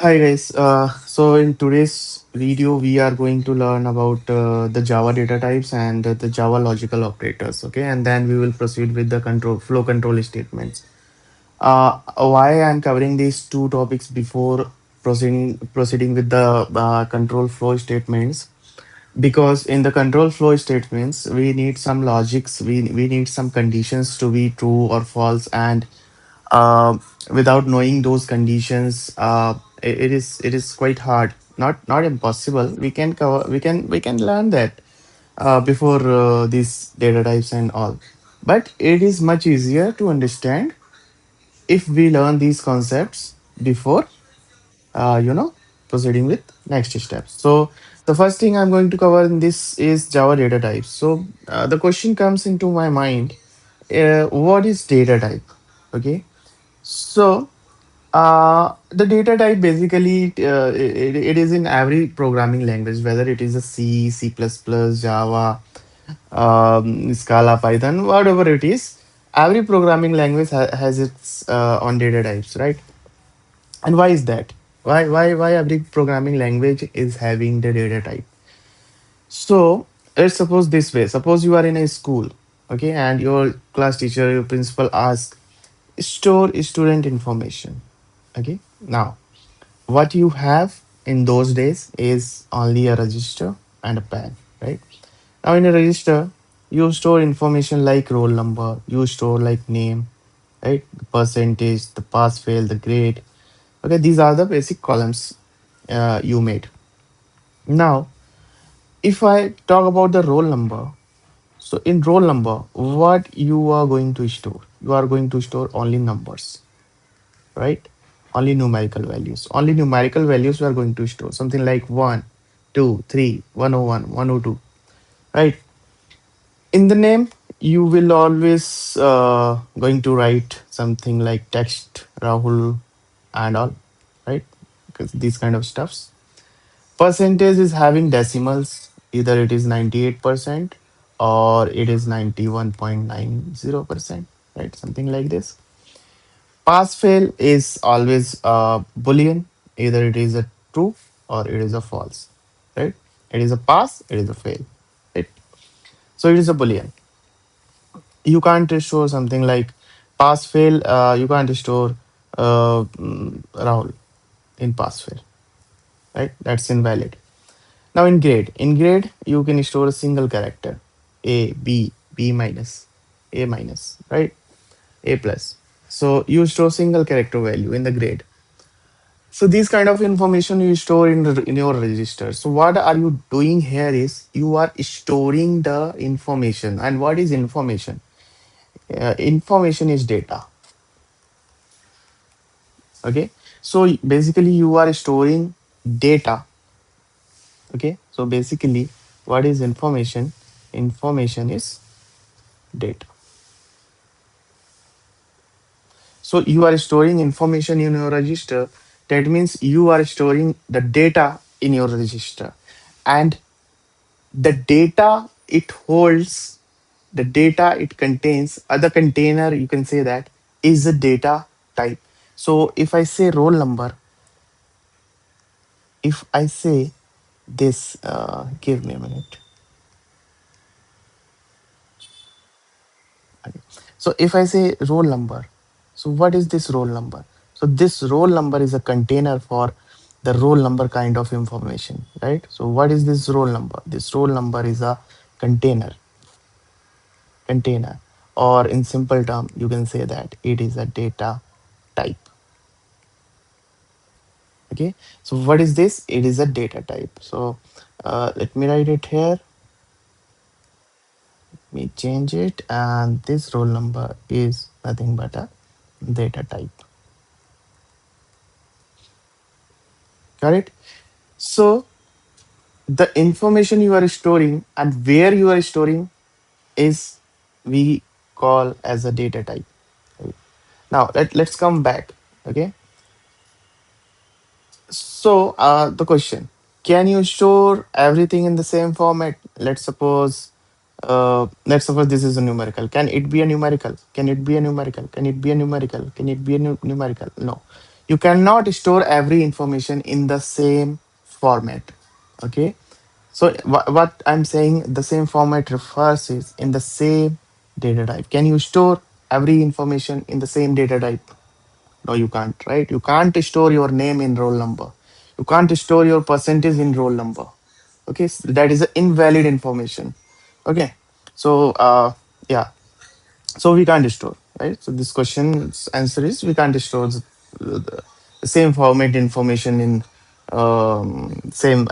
Hi guys. So in today's video, we are going to learn about the Java data types and the Java logical operators. Okay, and then we will proceed with the control flow control statements. Why I'm covering these two topics before proceeding with the control flow statements? Because in the control flow statements, we need some logics. We need some conditions to be true or false, and uh, without knowing those conditions, it is quite hard, not impossible. We can cover we can learn that before these data types and all, but it is much easier to understand if we learn these concepts before uh, you know proceeding with next steps. So the first thing I'm going to cover in this is Java data types. So the question comes into my mind, what is data type? Okay, so the data type basically it is in every programming language, whether it is a C, C++, Java, Scala, Python, whatever it is. Every programming language has its on data types, right? And why is that? Why every programming language is having the data type? So let's suppose this way. Suppose you are in a school, okay, and your class teacher, your principal asks, store student information. Okay. Now, what you have in those days is only a register and a pen, right? Now, in a register, you store information like roll number, you store like name, right? The percentage, the pass fail, the grade. Okay, these are the basic columns you made. Now, if I talk about the roll number, so in roll number, what you are going to store? You are going to store only numbers, right? Only numerical values. Only numerical values we are going to store. Something like 1, 2, 3, 101, 102, right? In the name, you will always going to write something like text, Rahul, and all, right? Because these kind of stuffs. Percentage is having decimals. Either it is 98% or it is 91.90%, right? Something like this. Pass fail is always a boolean. Either it is a true or it is a false, right? It is a pass, it is a fail, right? So it is a boolean. You can't store something like pass fail. You can't store Rahul in pass fail, right? That's invalid. Now in grade you can store a single character, A, B, B minus, A minus, right? A plus. So you store single character value in the grade. So these kind of information you store in your register. So what are you doing here is you are storing the information. And what is information? Information is data. Okay. So basically you are storing data. Okay. So basically what is information? Information is data. So you are storing information in your register. That means you are storing the data in your register. And the data it holds, the data it contains, other container, you can say that, is a data type. So if I say roll number, if I say this, give me a minute. Okay. So if I say roll number, so what is this roll number? So this roll number is a container for the roll number kind of information, right? So what is this roll number? This roll number is a container, container, or in simple term, you can say that it is a data type. Okay. So what is this? It is a data type. So let me write it here. Let me change it, and this roll number is nothing but a data type. Got it? So the information you are storing and where you are storing is we call as a data type. Now let's come back. Okay. So the question, can you store everything in the same format? Let's suppose this is a numerical. Can it be a numerical? Can it be a numerical? Can it be a numerical? Can it be a numerical? No. You cannot store every information in the same format. Okay. So what I'm saying, the same format refers is in the same data type. Can you store every information in the same data type? No, you can't, right? You can't store your name in roll number. You can't store your percentage in roll number. Okay, that is a invalid information. Okay, so yeah, so we can't store, right? So this question's answer is we can't store the same format information in same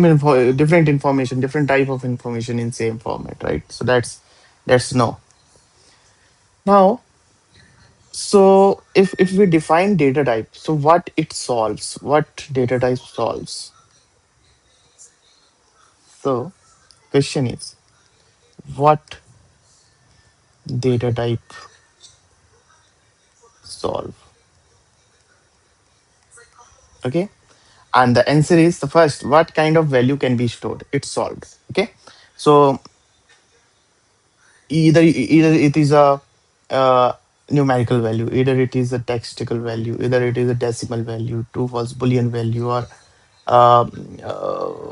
info, different information, different type of information in same format, right? So that's no. Now, so if we define data type, so what it solves, what data type solves? So question is what data type solve? Okay, and the answer is the first, what kind of value can be stored? It's solved. Okay, so either it is a numerical value, either it is a textual value, either it is a decimal value, true false boolean value, or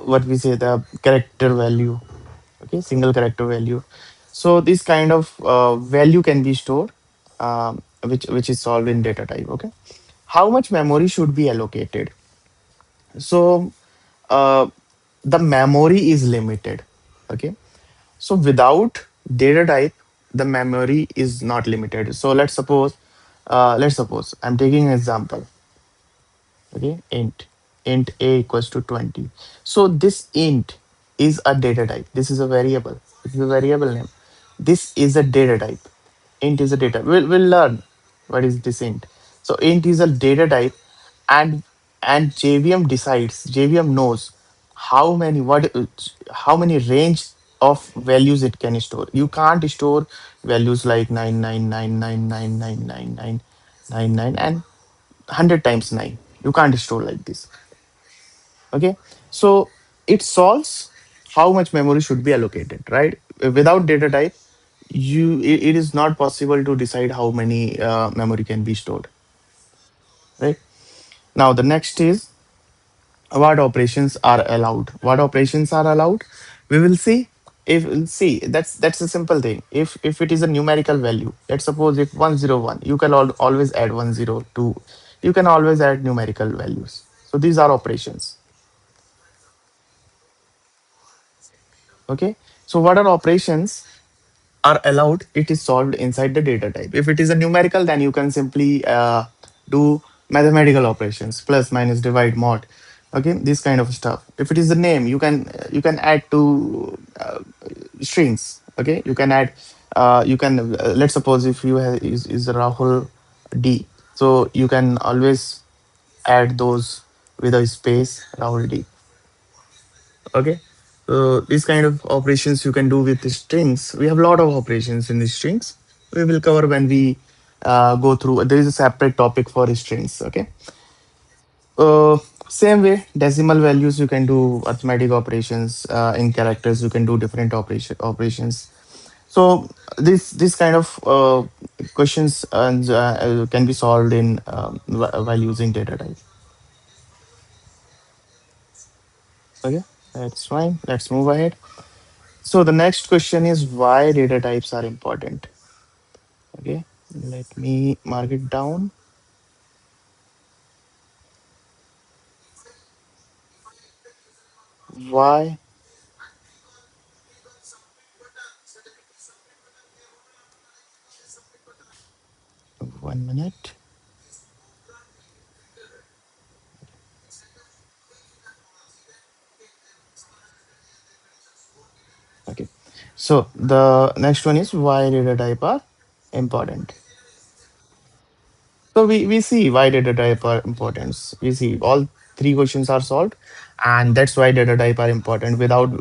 what we say, the character value. Okay, single character value. So this kind of value can be stored, which is solved in data type. Okay, how much memory should be allocated? So uh, the memory is limited. Okay, so without data type, the memory is not limited. So let's suppose I'm taking an example. Okay, int a equals to 20. So this int is a data type. This is a variable. This is a variable name. This is a data type. Int is a data. We'll learn what is this int. So int is a data type, and JVM knows how many range of values it can store. You can't store values like 999999999 and 100 times 9. You can't store like this. Okay, so it solves how much memory should be allocated, right? Without data type, it is not possible to decide how many memory can be stored, right? Now the next is what operations are allowed. What operations are allowed, we will see. If we'll see, that's a simple thing. If it is a numerical value, let's suppose if 101, you can always add 102. You can always add numerical values. So these are operations. Okay, so what are operations are allowed? It is solved inside the data type. If it is a numerical, then you can simply do mathematical operations, plus, minus, divide, mod. Okay, this kind of stuff. If it is a name, you can add to strings. Okay, you can add you can let's suppose if you have is Rahul D, so you can always add those with a space Rahul D. Okay, so these kind of operations you can do with the strings. We have a lot of operations in the strings. We will cover when we go through. There is a separate topic for strings. Okay, uh, same way, decimal values you can do arithmetic operations. In characters you can do different operations. So this kind of questions and can be solved in while using data type. Okay, that's fine. Let's move ahead. So the next question is why data types are important. Okay, let me mark it down. Why? 1 minute. Okay. So the next one is why data type are important. So we see why data type are important. We see all three questions are solved, and that's why data type are important. Without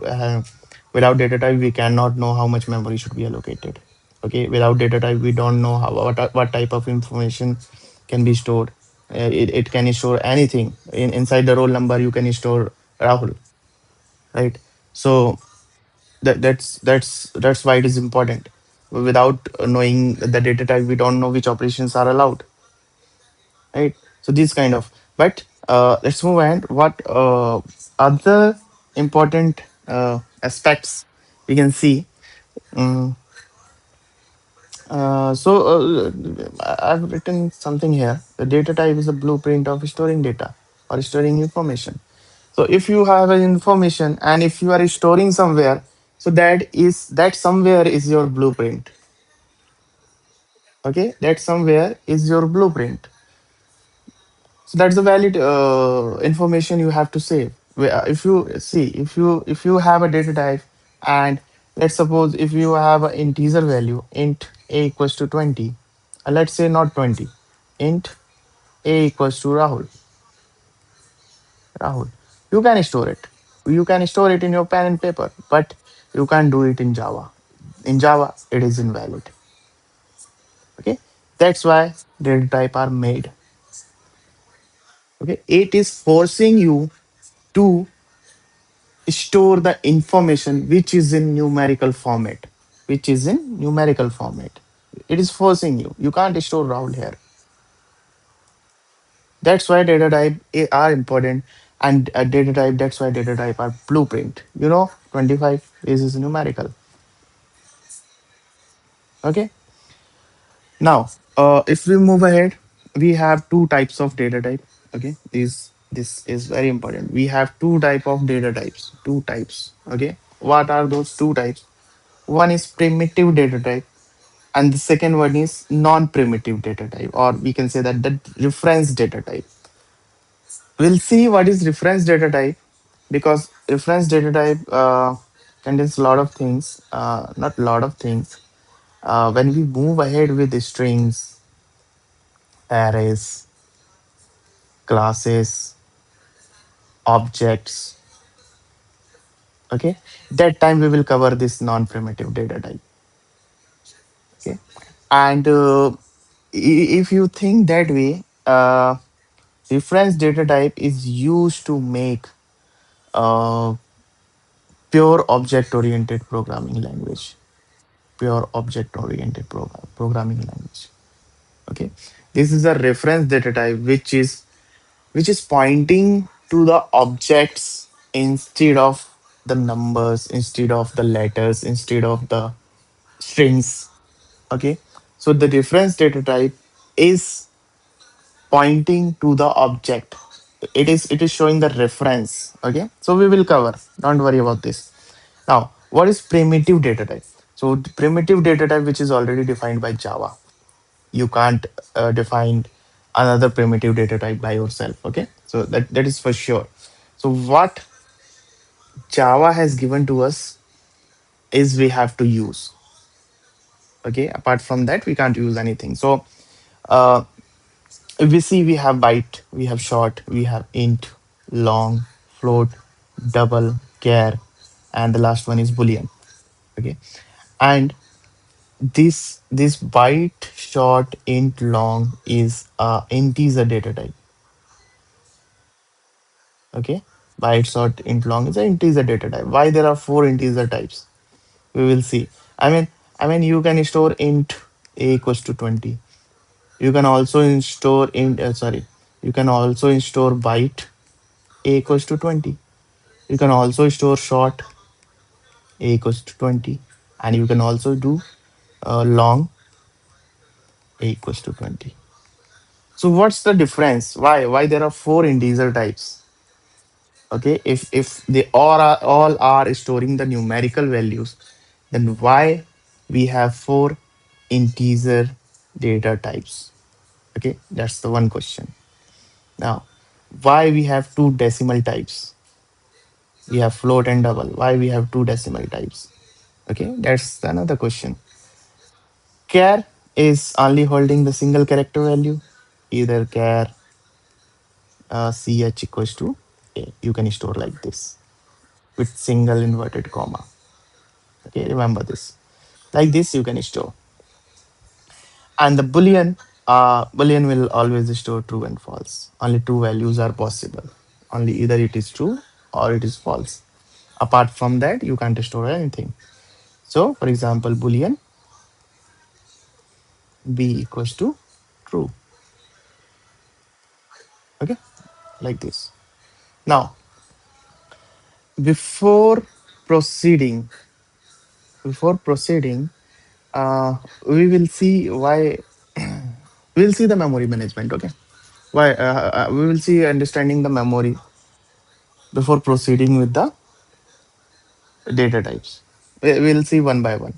data type, we cannot know how much memory should be allocated. Okay, without data type, we don't know what type of information can be stored. It can store anything. Inside the roll number, you can store Rahul, right? So that's why it is important. Without knowing the data type, we don't know which operations are allowed, right? So these kind of, but let's move ahead. What other important aspects we can see? Mm, I've written something here. The data type is a blueprint of storing data or storing information. So if you have an information and if you are storing somewhere, so that somewhere is your blueprint. Okay, that somewhere is your blueprint. So that's the valid information you have to save. If you see, if you have a data type, and let's suppose if you have an integer value int a equals to 20, let's say not 20, int a equals to Rahul, you can store it. You can store it in your pen and paper, but you can't do it in Java. In Java, it is invalid. Okay, that's why data type are made. Okay, it is forcing you to store the information which is in numerical format, which is in numerical format. It is forcing you. You can't store Rahul here. That's why data type are important, and data type. That's why data type are blueprint. 25 is numerical. Okay. Now, if we move ahead, we have two types of data type. Okay, this is very important. We have two type of data types. Two types. Okay, what are those two types? One is primitive data type, and the second one is non-primitive data type, or we can say that the reference data type. We'll see what is reference data type, because reference data type contains a lot of things. Not a lot of things. When we move ahead with the strings, arrays, classes, objects, okay, that time we will cover this non-primitive data type. Okay, and if you think that way, reference data type is used to make uh, pure object oriented programming language. Pure object oriented programming language. Okay, this is a reference data type which is pointing to the objects instead of the numbers, instead of the letters, instead of the strings. Okay, so the reference data type is pointing to the object. It is showing the reference. Okay, so we will cover, don't worry about this. Now, what is primitive data type? So the primitive data type, which is already defined by Java. You can't define another primitive data type by yourself. Okay, so that is for sure. So what Java has given to us is we have to use. Okay, apart from that we can't use anything. So uh, if we see, we have byte, we have short, we have int, long, float, double, char, and the last one is boolean. Okay, and this byte, short, int, long is a integer data type. Okay, byte, short, int, long is an integer data type. Why there are four integer types? We will see. I mean you can store int a equals to 20. You can also store int sorry, you can also store byte a equals to 20. You can also store short a equals to 20, and you can also do long a equals to 20. So what's the difference? Why there are four integer types? Okay, if they all are storing the numerical values, then why we have four integer data types? Okay, that's the one question. Now, why we have two decimal types? We have float and double. Why we have two decimal types? Okay, that's another question. Char is only holding the single character value, either char ch equals to a. You can store like this with single inverted comma. Okay, remember this. Like this, you can store. And the boolean will always store true and false. Only two values are possible. Only either it is true or it is false. Apart from that, you can't store anything. So, for example, boolean b equals to true. Okay, like this. Now, before proceeding, before proceeding, uh, we will see why. We'll see the memory management. Okay, why we will see understanding the memory before proceeding with the data types. We'll see one by one.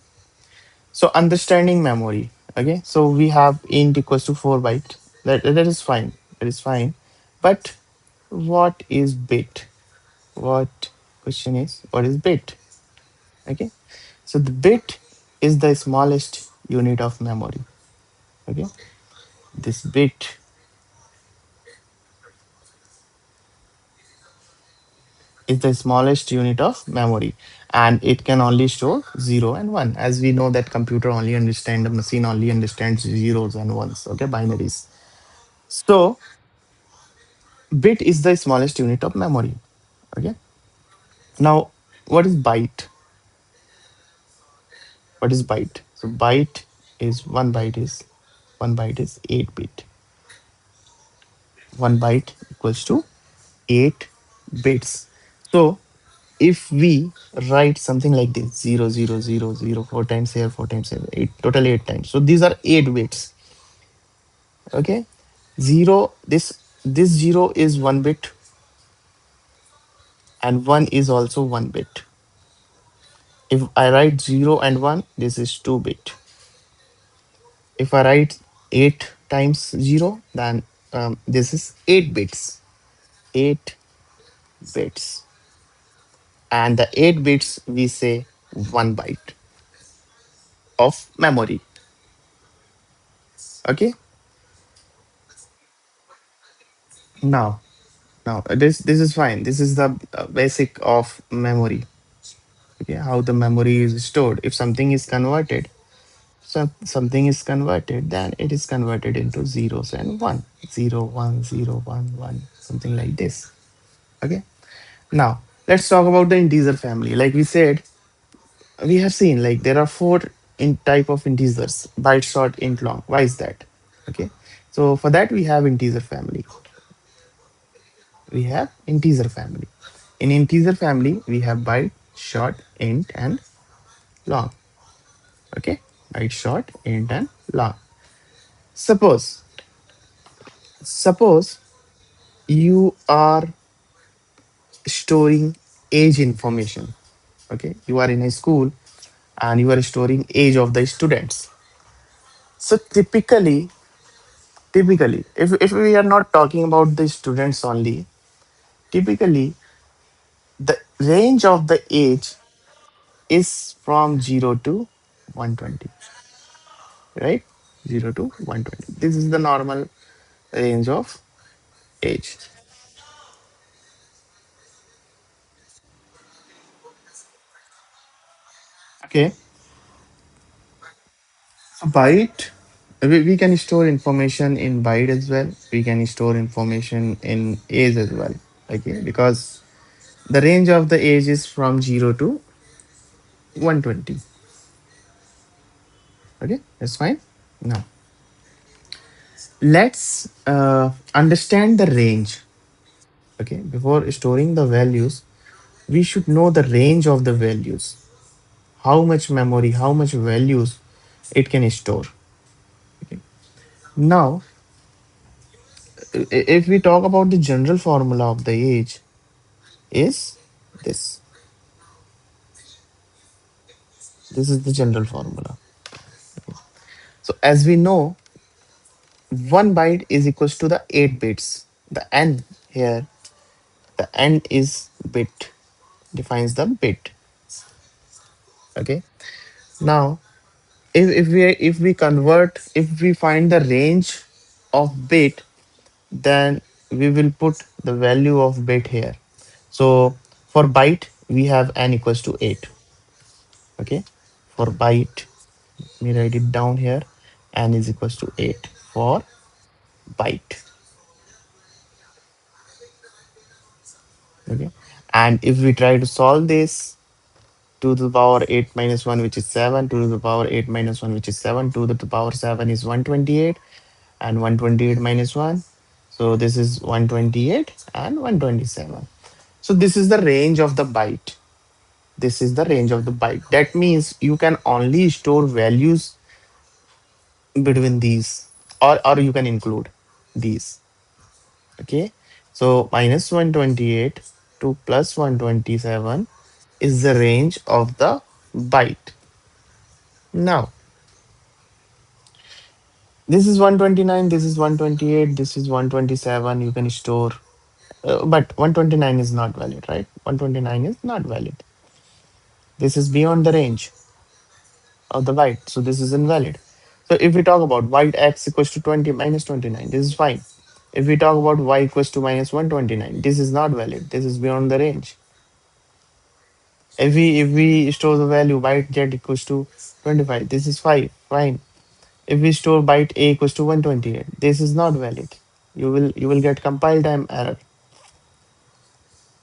So understanding memory. Okay, so we have int equals to 4 byte. That is fine. That is fine. But what is bit? What question is what is bit? Okay, so the bit is the smallest unit of memory. Okay, this bit is the smallest unit of memory, and it can only store 0 and 1, as we know that computer only understand, the machine only understands zeros and ones. Okay, binaries. So bit is the smallest unit of memory. Okay, now what is byte? What is byte? So byte is one byte is 8 bit. One byte equals to 8 bits. So if we write something like this, 0 0 0 0 four times here, four times here, eight, total 8 times, so these are 8 bits. Okay, zero, this 0 is 1 bit, and 1 is also 1 bit. If I write 0 and 1, this is 2 bit. If I write 8 times 0, then this is 8 bits. 8 bits. And the 8 bits, we say 1 byte of memory. Okay, now, this is fine. This is the basic of memory. Okay, how the memory is stored. If something is converted, something is converted, then it is converted into zeros and one. 0 1 0 1 1, something like this. Okay, now let's talk about the integer family. Like we said, we have seen like there are four in type of integers: byte, short, int, long. Why is that? Okay, so for that we have integer family. We have integer family. In integer family, we have byte, short, int, and long. Okay, byte, short, int, and long. Suppose, suppose you are storing age information. Okay, you are in a school and you are storing age of the students. So typically, if we are not talking about the students only, typically the range of the age is from 0 to 120, right? 0 to 120. This is the normal range of age. Okay. So byte, we can store information in byte as well. We can store information in age as well. Okay, because the range of the age is from 0 to 120. Okay, that's fine. Now, let's understand the range. Okay, before storing the values, we should know the range of the values. How much memory, how much values it can store. Okay. Now, if we talk about the general formula of the age, is this. This is the general formula. So as we know, 1 byte is equals to the 8 bits. The n here, the n is bit, defines the bit. Okay. Now, if we find the range of bit, then we will put the value of bit here. So for byte, we have n equals to 8. Okay. For byte, let me write it down here. N is equals to 8 for byte. Okay. And if we try to solve this, 2 to the power 8 minus 1, which is 7, 2 to the power 8 minus 1, which is 7, 2 to the power 7 is 128, and 128 minus 1. So this is 128 and 127. So this is the range of the byte. This is the range of the byte. That means you can only store values between these, or you can include these. Okay. So minus 128 to plus 127 is the range of the byte. Now, this is 129, this is 128, this is 127. You can store, but 129 is not valid, right? 129 is not valid. This is beyond the range of the byte. So this is invalid. So if we talk about byte x equals to 20 minus 29, this is fine. If we talk about y equals to minus 129, this is not valid. This is beyond the range. If we store the value byte z equals to 25, this is fine. If we store byte a equals to 128, this is not valid. You will get compile time error.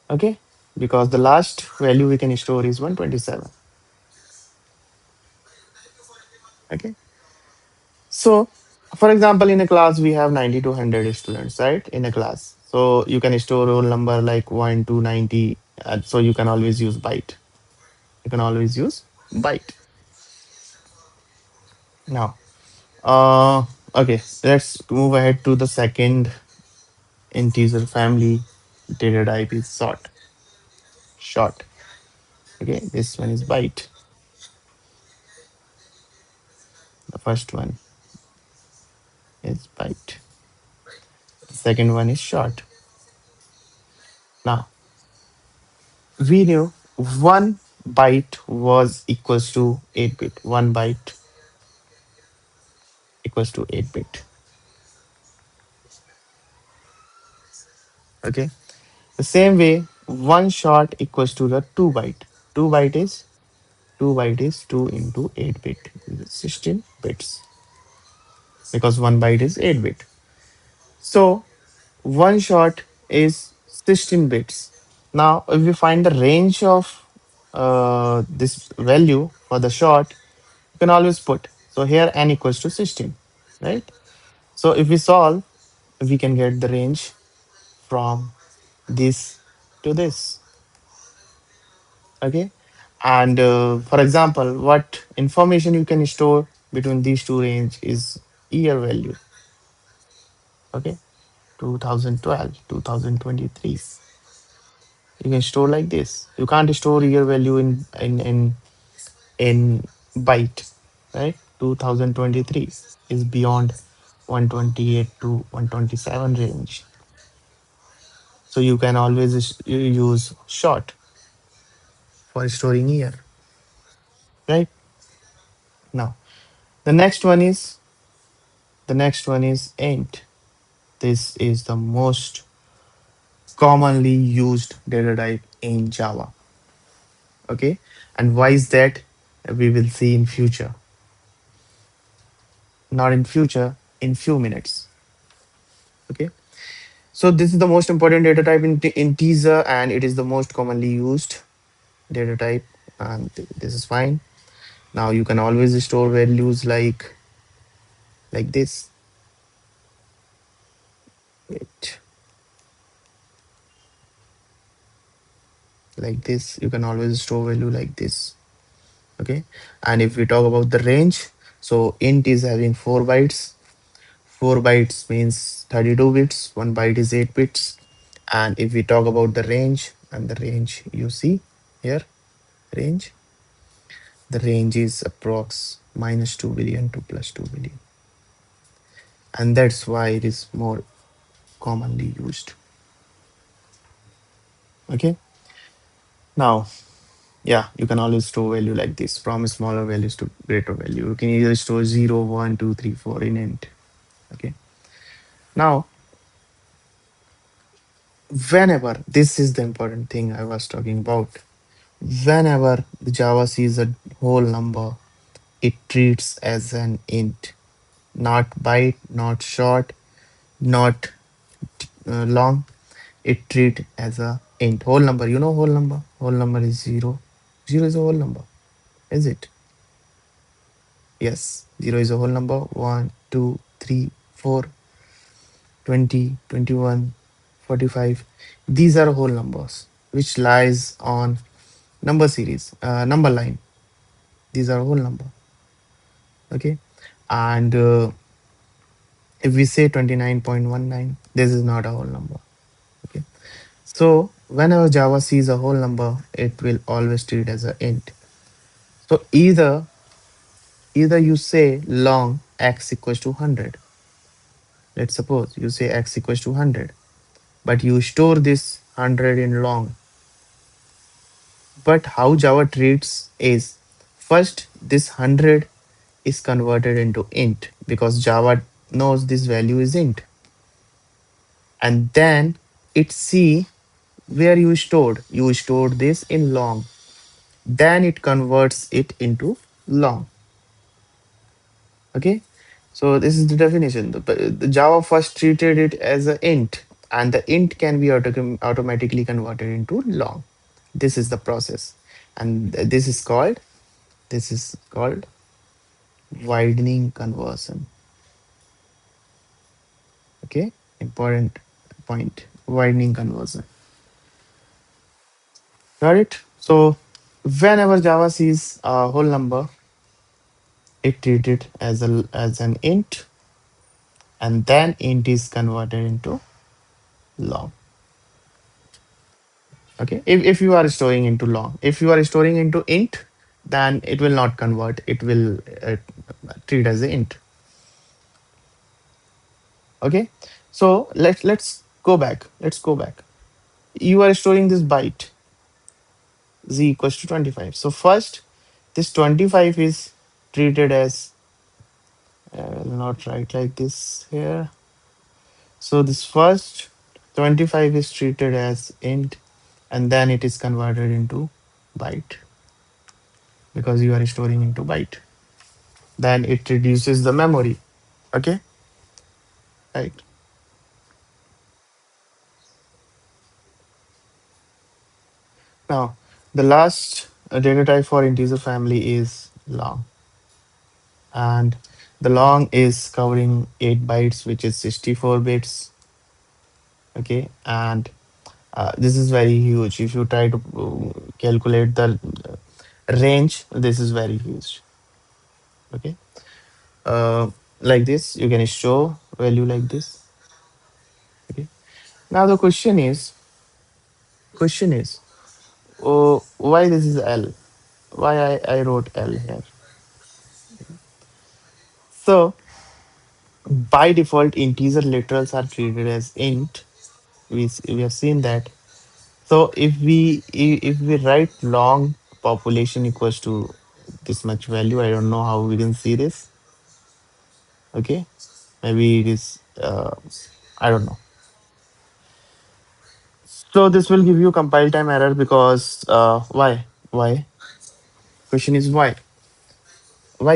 Okay, because the last value we can store is 127. Okay, so for example, in a class we have 90 to 100 students, right? In a class, so you can store roll number like 1 to 90. So you can always use byte. You can always use byte. Now, okay, let's move ahead to the second integer family. Data type is short. Okay, this one is byte. The first one is byte. The second one is short. Now, we knew one byte was equals to 8 bit. One byte equals to 8 bit. Okay. The same way, one short equals to the 2 byte. 2 byte is 2 into 8 bit. 16 bits, because one byte is 8 bit. So one short is 16 bits. Now, if we find the range of this value for the short, you can always put. So here n equals to 16, right? So if we solve, we can get the range from this to this. Okay. And for example, what information you can store between these two range is year value. Okay. 2012, 2023. You can store like this. You can't store year value in byte, right? 2023 is beyond 128 to 127 range. So you can always use short for storing year, right? Now, the next one is int. This is the most commonly used data type in Java. Okay, and why is that? We will see in future. Not in future, in few minutes. Okay, so this is the most important data type in teaser, and it is the most commonly used data type, and this is fine. Now you can always store values like this. Wait, like this. You can always store value like this. Okay, and if we talk about the range, so int is having 4 bytes. 4 bytes means 32 bits. 1 byte is 8 bits. And if we talk about the range, and the range you see here, range, the range is approx minus 2 billion to plus 2 billion. And that's why it is more commonly used. Okay, now, yeah, you can always store value like this, from smaller values to greater value. You can either store 0, 1, 2, 3, 4 in int. Okay, now, whenever, this is the important thing I was talking about, whenever the Java sees a whole number, it treats as an int, not byte, not short, not long. It treat as a int. Whole number, you know whole number. Whole number is zero. Zero is a whole number, is it? Yes, zero is a whole number. One, two, three, four. 20, 21, 45. These are whole numbers which lies on number series, number line. These are whole number. Okay. And if we say 29.19, this is not a whole number. Okay. So whenever Java sees a whole number, it will always treat as a int. So either you say long x equals to 100. Let's suppose you say x equals to 100, but you store this 100 in long. But how Java treats is, first this 100 is converted into int because Java knows this value is int. And then it see where you stored. You stored this in long. Then it converts it into long. Okay. So this is the definition. The Java first treated it as an int, and the int can be automatically converted into long. This is the process, and this is called widening conversion. Okay, important point. Widening conversion. Got it? So whenever Java sees a whole number, it treats it as an int, and then int is converted into long. Okay, if you are storing into long, if you are storing into int, then it will not convert. It will treat as an int. Okay, so let's go back. Let's go back. You are storing this byte z equals to 25. So first, this 25 is treated as, I will not write like this here. So this first 25 is treated as int, and then it is converted into byte because you are storing into byte. Then it reduces the memory. Okay, right. Now, the last data type for integer family is long, and the long is covering 8 bytes, which is 64 bits. Okay, and this is very huge. If you try to calculate the range, this is very huge. Okay, uh, like this, you can show value like this. Okay, now the question is, oh, why this is L? Why I wrote L here? So by default, integer literals are treated as int. We have seen that. So if we write long population equals to this much value, I don't know how we can see this. Okay, maybe it is I don't know. So this will give you compile time error because why? Question is why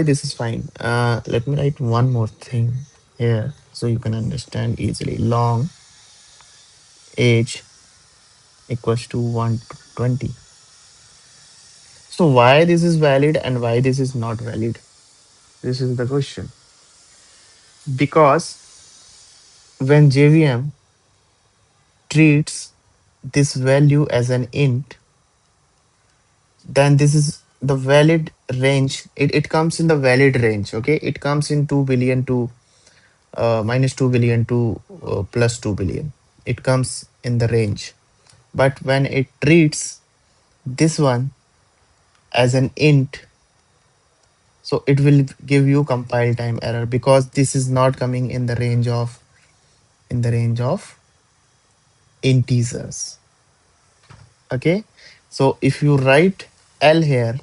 this is fine. Let me write one more thing here so you can understand easily. Long age equals to 120. So why this is valid and why this is not valid? This is the question. Because when JVM treats this value as an int, then this is the valid range. It comes in the valid range. Okay, it comes in 2 billion to minus 2 billion to plus 2 billion. It comes in the range. But when it treats this one as an int, so it will give you compile time error because this is not coming in the range of integers. Okay, so if you write l here,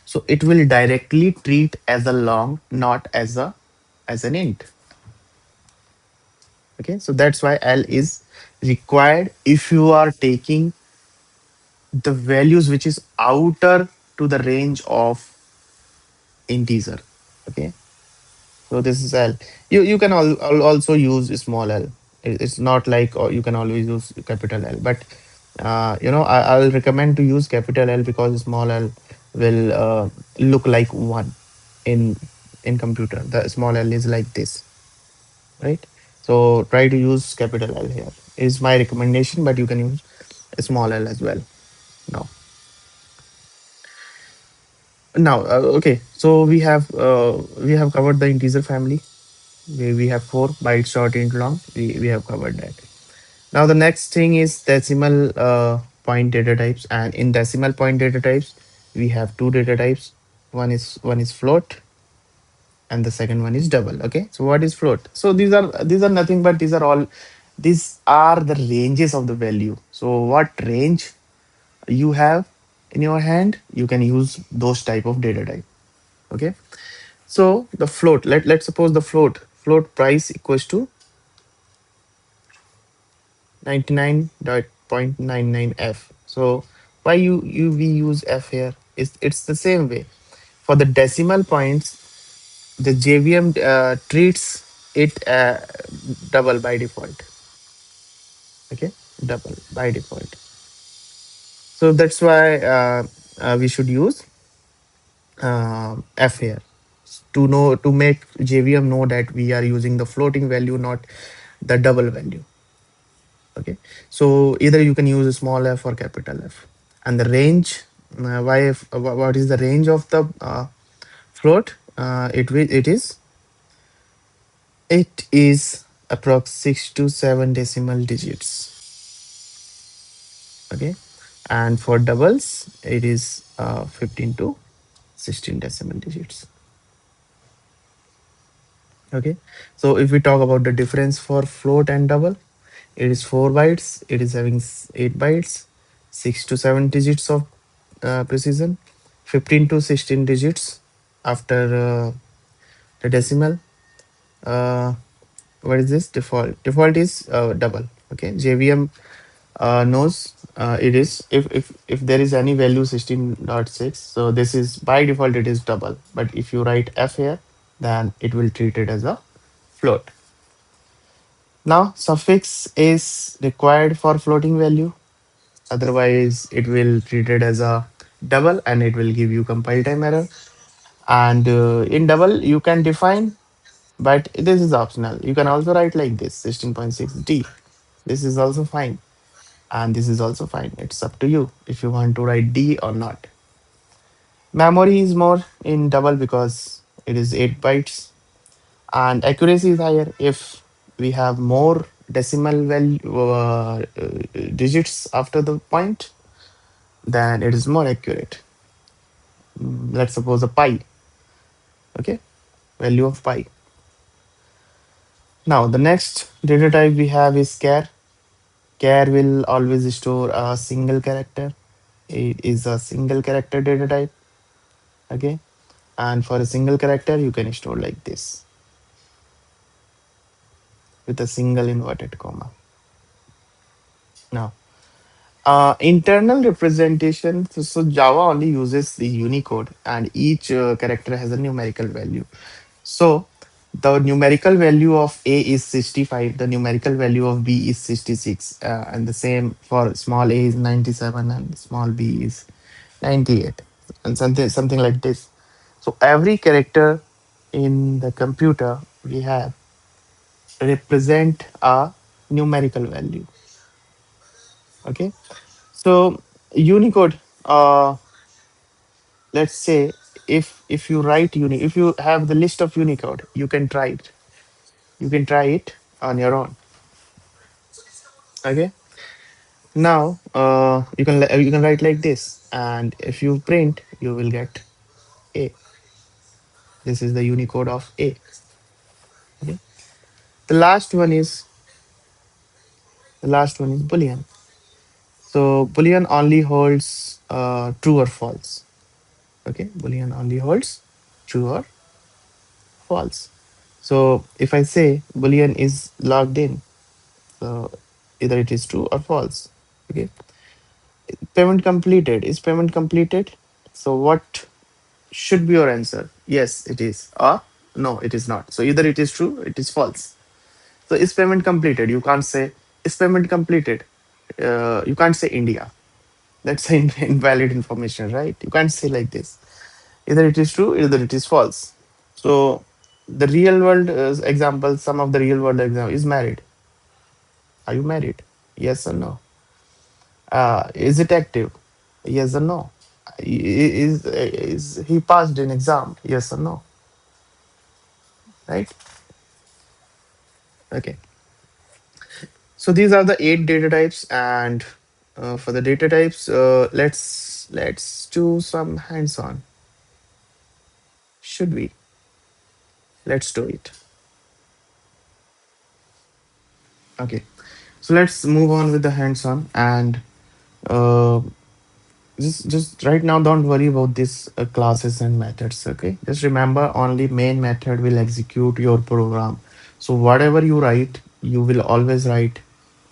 so it will directly treat as a long, not as an int. Okay, so that's why l is required if you are taking the values which is outer to the range of integer. Okay, so this is L. You can also use small l. It's not like you can always use capital L, but I'll recommend to use capital L because small l will look like one in computer. The small l is like this. right? So try to use capital L here. Is my recommendation, but you can use a small L as well. Now, okay. So we have covered the integer family. We have four byte, short, int, long. We have covered that. Now the next thing is decimal point data types, and in decimal point data types, we have two data types. One is float, and the second one is double. Okay, so what is float? So these are nothing but these are the ranges of the value. So what range you have in your hand, you can use those type of data type. Okay, so the float, let's suppose the float price equals to 99.99 f. So why you we use f here? It's the same way for the decimal points. The JVM treats it double by default. Okay, double by default. So that's why we should use f here to make JVM know that we are using the floating value, not the double value. Okay, so either you can use a small f or capital F. And the range, what is the range of the float? It is approx 6 to 7 decimal digits. Okay, and for doubles it is 15 to 16 decimal digits. Okay, so if we talk about the difference for float and double, it is 4 bytes, it is having 8 bytes, 6 to 7 digits of precision, 15 to 16 digits after the decimal. uh, what is this? Default is double. Okay, JVM knows it is, if there is any value 16.6, so this is by default it is double, but if you write f here, then it will treat it as a float. Now suffix is required for floating value, otherwise it will treat it as a double and it will give you compile time error. And in double you can define, but this is optional. You can also write like this 16.6d. This is also fine, and this is also fine. It's up to you if you want to write d or not. Memory is more in double because it is 8 bytes, and accuracy is higher if we have more decimal value digits after the point, then it is more accurate. Let's suppose a pi. Okay, value of pi. Now the next data type we have is char. Char will always store a single character. It is a single character data type. Okay, and for a single character you can store like this with a single inverted comma. Now internal representation, so Java only uses the Unicode, and each character has a numerical value. So the numerical value of A is 65, the numerical value of B is 66, and the same for small a is 97 and small b is 98, and something like this. So every character in the computer we have represent a numerical value. Okay, so Unicode, let's say if you write if you have the list of Unicode, you can try it on your own. Okay, now you can write like this, and if you print you will get A. This is the Unicode of A. Okay, the last one is Boolean. So Boolean only holds true or false. Okay, Boolean only holds true or false. So if I say Boolean is logged in, so either it is true or false. Okay, payment completed. Is payment completed? So what should be your answer? Yes, it is, or no, it is not. So either it is true, it is false. So is payment completed? You can't say is payment completed. You can't say India. That's invalid information, right? You can't say like this. Either it is true, either it is false. So The real world example, some of the real world example is married. Are you married? Yes or no? Is it active? Yes or no? Is he passed an exam? Yes or no? Right? Okay. So these are the eight data types, and for the data types, let's do some hands-on. Should we? Let's do it. Okay. So let's move on with the hands-on, and uh, just right now, don't worry about these classes and methods. Okay, just remember only main method will execute your program. So whatever you write, you will always write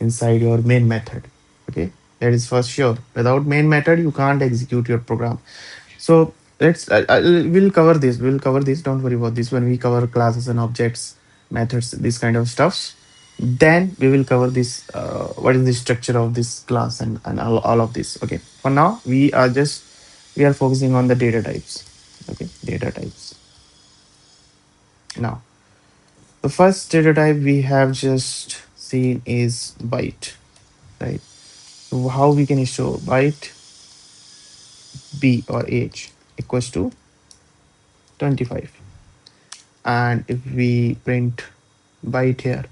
inside your main method. Okay, that is for sure. Without main method, you can't execute your program. So we'll cover this. We'll cover this. Don't worry about this when we cover classes and objects, methods, this kind of stuffs. Then we will cover this. What is the structure of this class and all of this. Okay. For now, we are focusing on the data types. Okay, data types. Now, the first data type we have just seen is byte, right? So how we can show byte b or age equals to 25. And if we print byte here,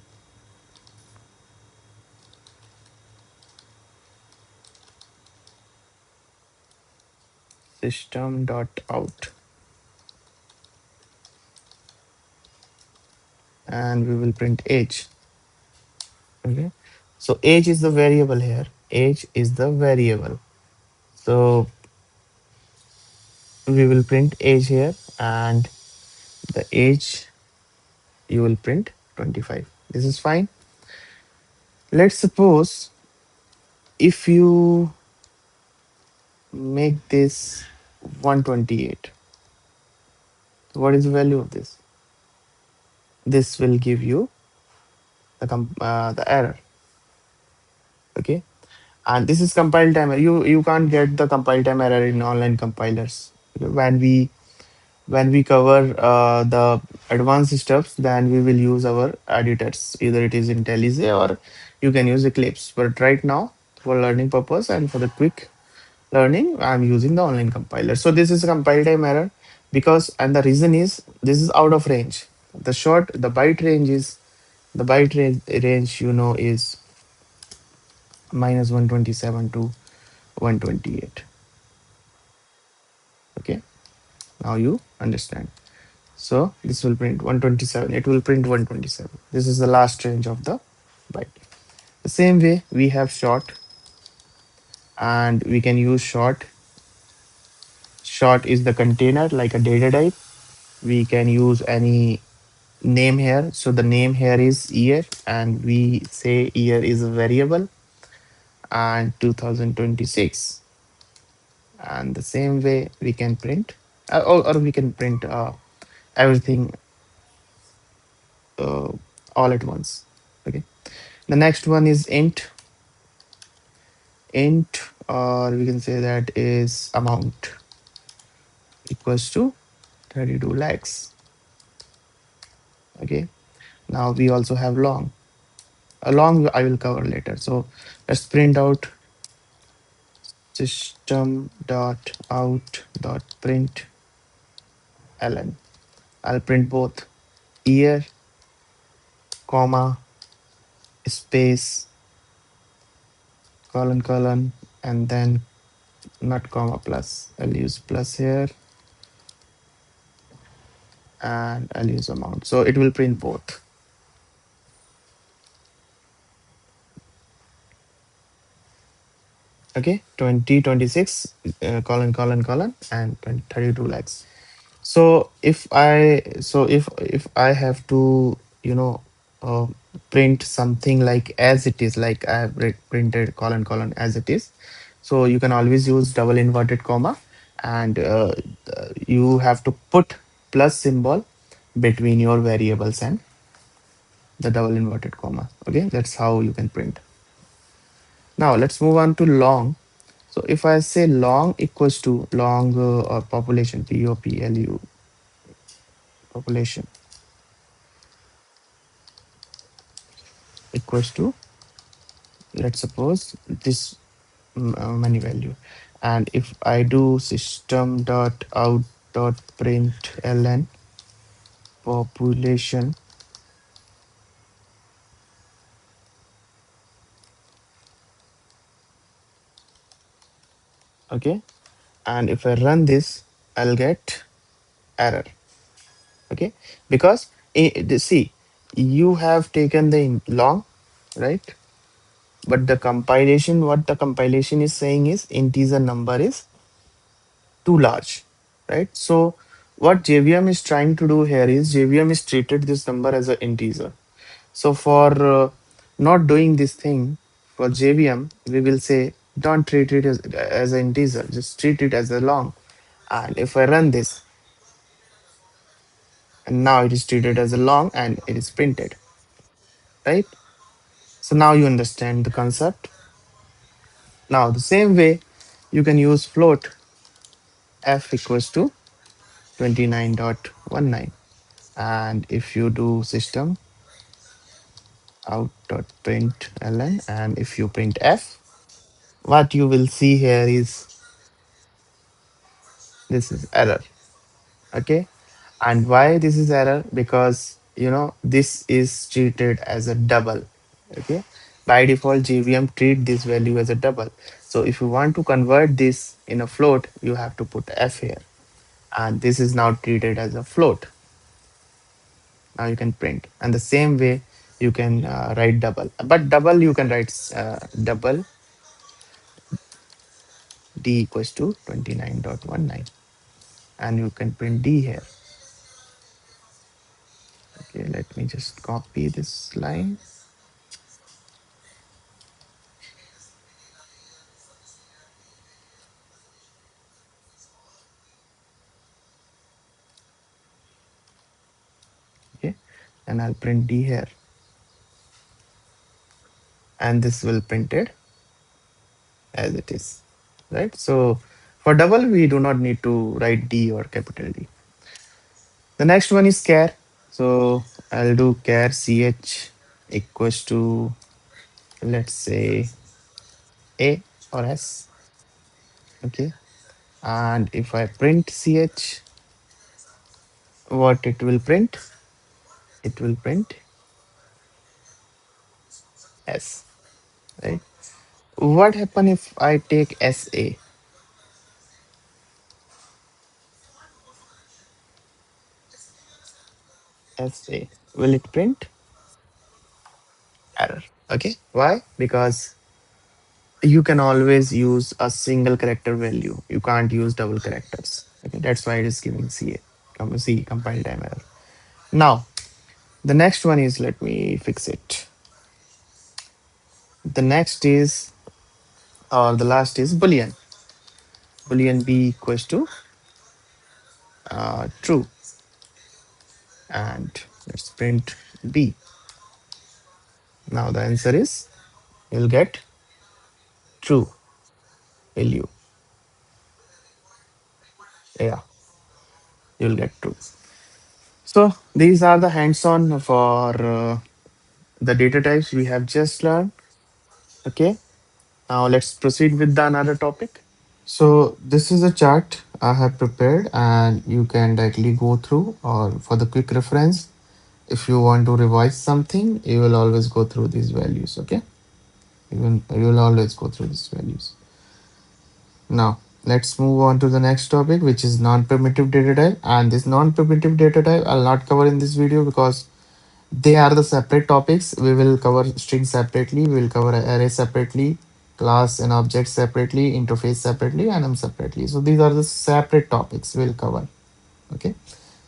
system dot out, and we will print age. Okay, so age is the variable here. Age is the variable. So we will print age here, and the age you will print 25. This is fine. Let's suppose if you make this 128, what is the value of this? This will give you the error. Okay, and this is compile time. You can't get the compile time error in online compilers. Okay, when we cover the advanced stuff, then we will use our editors, either it is IntelliJ or you can use Eclipse. But right now, for learning purpose and for the quick learning, I'm using the online compiler. So this is a compile time error, because, and the reason is this is out of range. The byte range is, is minus 127 to 128. Okay, now you understand. So this will print 127. It will print 127. This is the last range of the byte. The same way we have short, and we can use short. Short is the container, like a data type. We can use any name here. So the name here is year, and we say year is a variable, and 2026. And the same way we can print, or we can print everything uh, all at once. Okay. The next one is int, or we can say that is amount equals to 32 lakhs. Okay. Now we also have long. A long I will cover later. So let's print out system dot out dot print ln. I'll print both year, comma, space, colon, colon, and then not comma plus. I'll use plus here, and I'll use amount. So it will print both. Okay, 2026 colon, colon, colon, and 32 lakhs. So if I have to, uh, print something like as it is, like I have printed colon, colon as it is, so you can always use double inverted comma, and you have to put plus symbol between your variables and the double inverted comma. Okay, that's how you can print. Now let's move on to long. So if I say long equals to long, or population, POPLU, population. equals to, let's suppose, this many value. And if I do system dot out dot println population, okay, and if I run this, I'll get error. Okay, because see, you have taken the long, right? But the compilation, what the compilation is saying is integer number is too large, right? So what JVM is trying to do here is JVM is treated this number as an integer. So for not doing this thing, for JVM, we will say don't treat it as an integer, just treat it as a long. And if I run this, and now it is treated as a long and it is printed, right? So now you understand the concept. Now the same way you can use float f equals to 29.19. And if you do system out.println and if you print f, what you will see here is this is error. Okay, and why this is error? Because this is treated as a double. Okay, by default JVM treat this value as a double. So if you want to convert this in a float, you have to put f here, and this is now treated as a float. Now you can print, and the same way you can write double, but double you can write double d equals to 29.19, and you can print d here. Okay, let me just copy this line. Okay, and I'll print d here, and this will print it as it is, right? So for double we do not need to write d or capital D. The next one is char. So I'll do char ch equals to, let's say, a or s. Okay, and if I print ch, what it will print? It will print s, right? What happen if I take sa? Will it print error? Okay, why? Because you can always use a single character value. You can't use double characters. Okay, that's why it is giving C compile time error. Now the next one is, let me fix it. The next is, or the last is boolean. Boolean b equals to true, and let's print b. Now the answer is, you'll get true value. Yeah, you'll get true. So these are the hands-on for the data types we have just learned. Okay, now let's proceed with the another topic. So this is a chart I have prepared, and you can directly go through, or for the quick reference, if you want to revise something, you will always go through these values. Okay, you will always go through these values. Now let's move on to the next topic, which is non-primitive data type. And this non-primitive data type I'll not cover in this video because they are the separate topics. We will cover string separately, we will cover array separately, class and object separately, interface separately, and separately. So these are the separate topics we'll cover. Okay,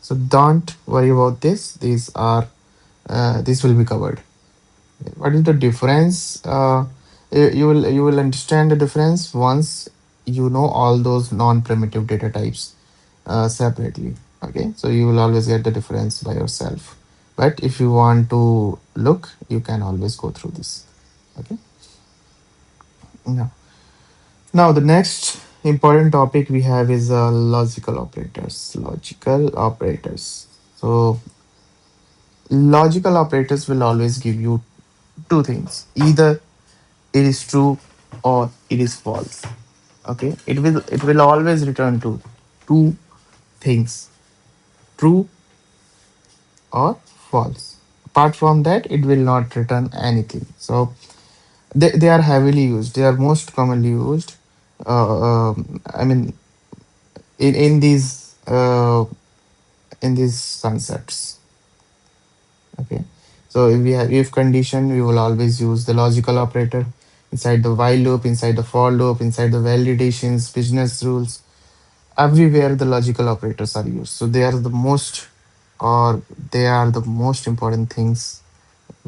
so don't worry about this. These are this will be covered. What is the difference? You will understand the difference once you know all those non-primitive data types separately. Okay, so you will always get the difference by yourself, but if you want to look, you can always go through this. Okay, now the next important topic we have is logical operators. So logical operators will always give you two things: either it is true or it is false. Okay, it will always return to two things: true or false. Apart from that, it will not return anything. So they are heavily used. They are most commonly used. I mean, in these concepts. Okay, so if we have if condition, we will always use the logical operator inside the while loop, inside the for loop, inside the validations, business rules. Everywhere the logical operators are used. So they are the most, or they are the most important things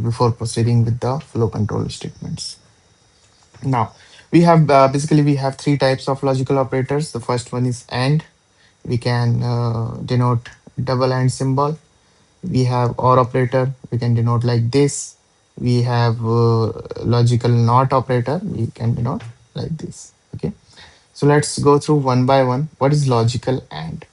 before proceeding with the flow control statements. Now, we have three types of logical operators. The first one is AND. We can denote double AND symbol. We have OR operator. We can denote like this. We have logical NOT operator. We can denote like this. Okay. So let's go through one by one. What is logical AND?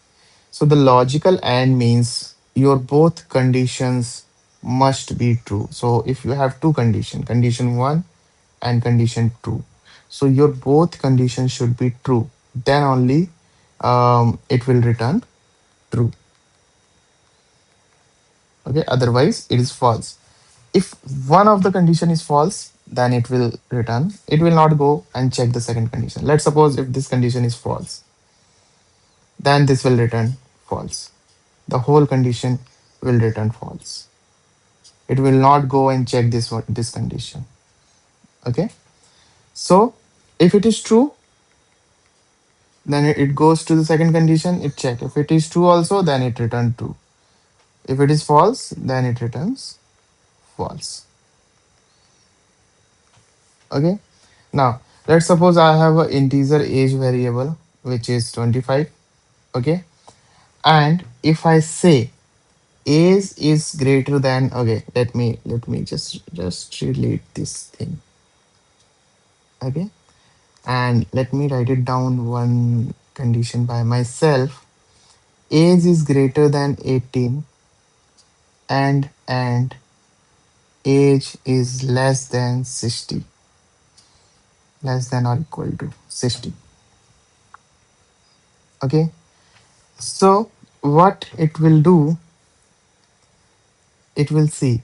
So the logical AND means your both conditions must be true. So if you have two condition, condition one and condition two, so your both conditions should be true. Then only it will return true. Okay, otherwise it is false. If one of the condition is false, then it will return. It will not go and check the second condition. Let's suppose if this condition is false, then this will return false. The whole condition will return false. It will not go and check this condition. Okay. So if it is true, then it goes to the second condition. It check. If it is true also, then it return true. If it is false, then it returns false. Okay. Now let's suppose I have an integer age variable which is 25. Okay. And if I say age is greater than, okay, let me just delete this thing. Okay, and let me write it down one condition by myself. Age is greater than 18, and age is less than 60, less than or equal to 60. Okay, so what it will do, it will see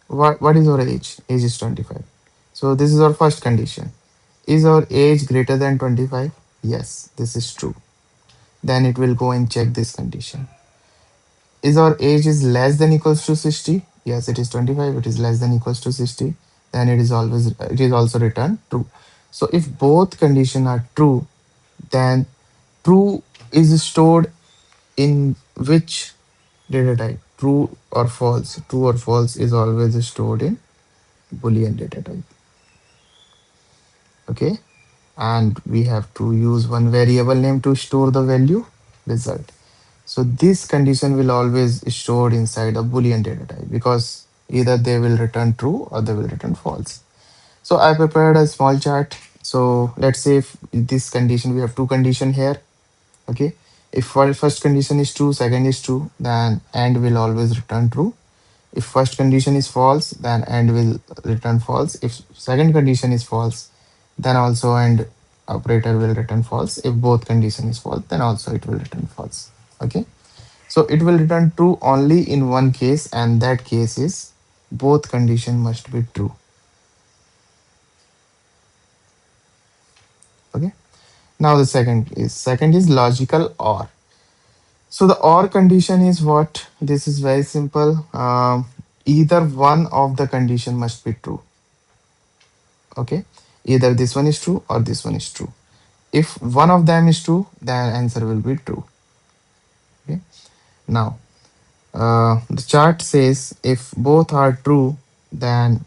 what is our age. Age is 25. So this is our first condition. Is our age greater than 25? Yes, this is true. Then it will go and check this condition. Is our age is less than equals to 60? Yes, it is 25. It is less than equals to 60. Then it is also returned true. So if both condition are true, then true is stored in which data type? True or false? True or false is always stored in Boolean data type. Okay, and we have to use one variable name to store the value result. So this condition will always stored inside a Boolean data type, because either they will return true or they will return false. So I prepared a small chart. So let's say if this condition, we have two condition here. Okay, if first condition is true, second is true, then AND will always return true. If first condition is false, then AND will return false. If second condition is false, then also AND operator will return false. If both condition is false, then also it will return false. Okay, so it will return true only in one case, and that case is both condition must be true. Okay, now the second is logical OR. So the OR condition is what? This is very simple. Either one of the condition must be true. Okay, either this one is true or this one is true. If one of them is true, then answer will be true. Okay, now the chart says if both are true, then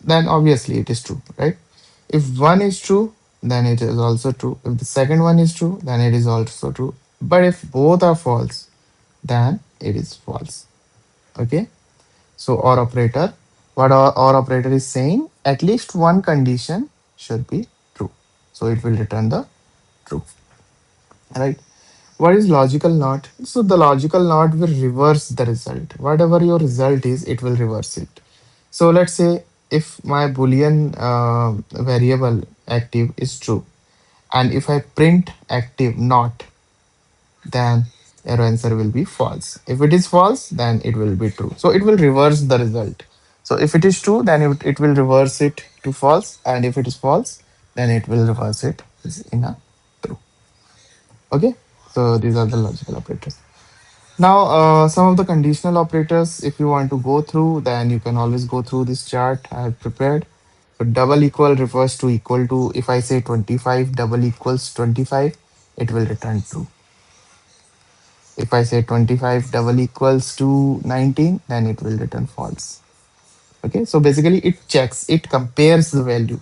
obviously it is true, right? If one is true, then it is also true. If the second one is true, then it is also true. But if both are false, then it is false. Okay, so OR operator, what OR operator is saying, at least one condition should be true, so it will return the true, right? What is logical not? So the logical not will reverse the result. Whatever your result is, it will reverse it. So let's say if my boolean variable active is true, and if I print active not, then your answer will be false. If it is false, then it will be true. So it will reverse the result. So if it is true, then it will reverse it to false, and if it is false, then it will reverse it in a true. Okay, so these are the logical operators. Now, some of the conditional operators, if you want to go through, then you can always go through this chart I have prepared. So double equal refers to equal to. If I say 25 double equals 25, it will return true. If I say 25 double equals to 19, then it will return false. Okay, so basically it checks, it compares the value.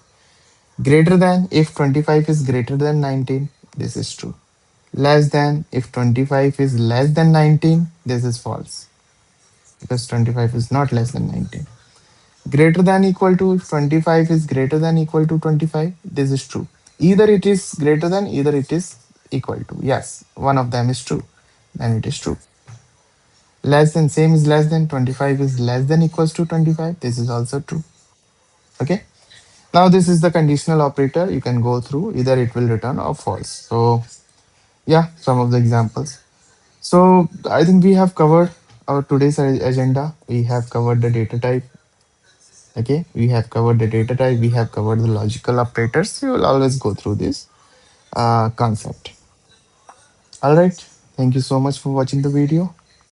Greater than, if 25 is greater than 19, this is true. Less than, if 25 is less than 19, this is false, because 25 is not less than 19. Greater than equal to, if 25 is greater than equal to 25, this is true. Either it is greater than, either it is equal to. Yes, one of them is true, then it is true. Less than, same is less than, 25 is less than equals to 25, this is also true. Okay, now this is the conditional operator. You can go through, either it will return or false. So yeah, some of the examples. So I think we have covered our today's agenda. We have covered the data type. Okay, we have covered the data type. We have covered the logical operators. You will always go through this concept. All right, thank you so much for watching the video.